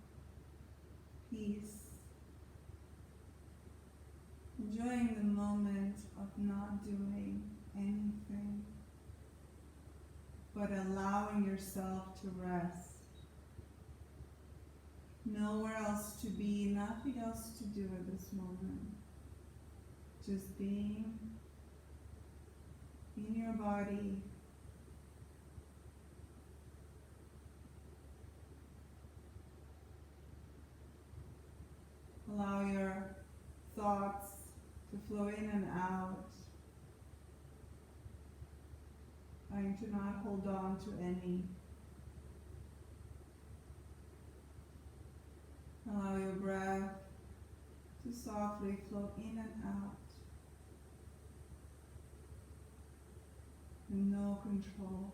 peace, enjoying the moment of not doing anything, but allowing yourself to rest. Nowhere else to be, nothing else to do at this moment. Just being in your body, allow your thoughts to flow in and out, trying to not hold on to any. Allow your breath to softly flow in and out, with no control.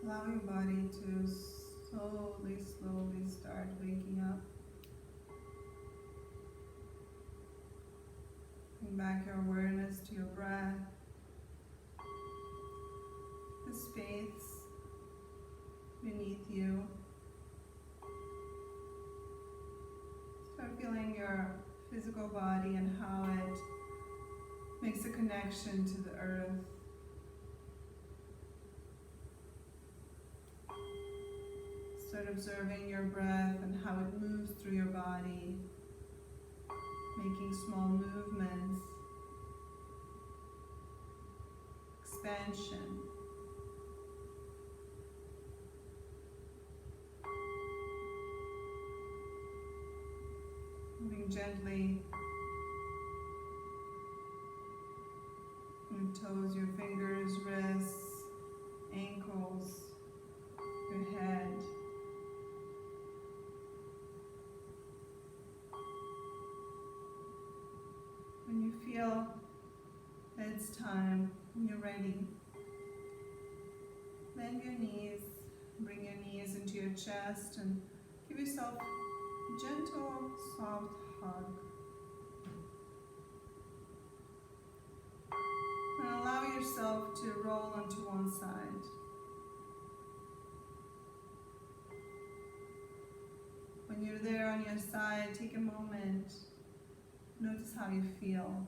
Allow your body to slowly start waking up. Bring back your awareness to your breath, the space beneath you. Start feeling your physical body and how it makes a connection to the earth. Start observing your breath and how it moves through your body, making small movements, expansion. Moving gently your toes, your fingers, wrists, ankles, your head. When you feel that it's time, when you're ready, bend your knees, bring your knees into your chest and give yourself a gentle, soft hug. And allow yourself to roll onto one side. When you're there on your side, take a moment. Notice how you feel.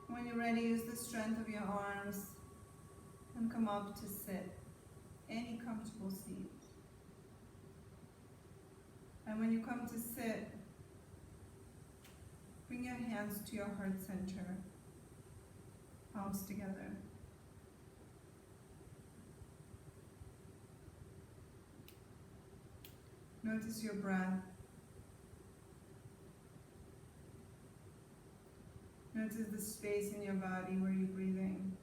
When you're ready, use the strength of your arms and come up to sit. Any comfortable seat. And when you come to sit, bring your hands to your heart center, palms together. Notice your breath. Notice the space in your body where you're breathing.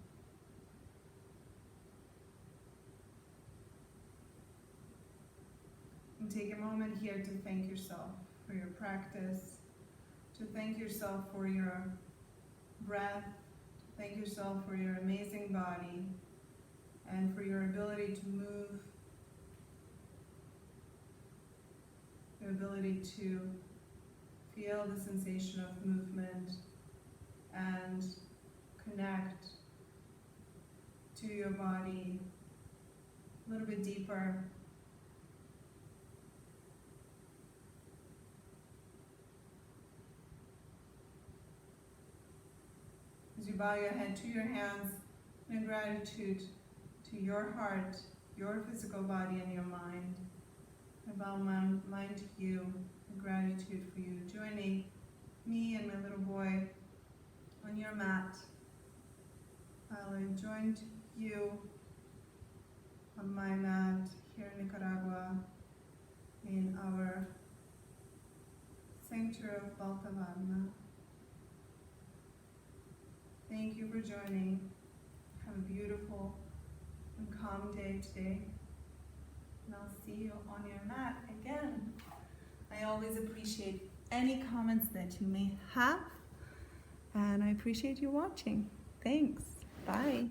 And take a moment here to thank yourself for your practice, to thank yourself for your breath, to thank yourself for your amazing body, and for your ability to move, your ability to feel the sensation of movement and connect to your body a little bit deeper. As you bow your head to your hands in gratitude to your heart, your physical body and your mind, I bow my mind to you in gratitude for you joining me and my little boy on your mat. I'll join you on my mat here in Nicaragua in our sanctuary of Baltavarna. Thank you for joining. Have a beautiful and calm day today. And I'll see you on your mat again. I always appreciate any comments that you may have. And I appreciate you watching. Thanks. Bye.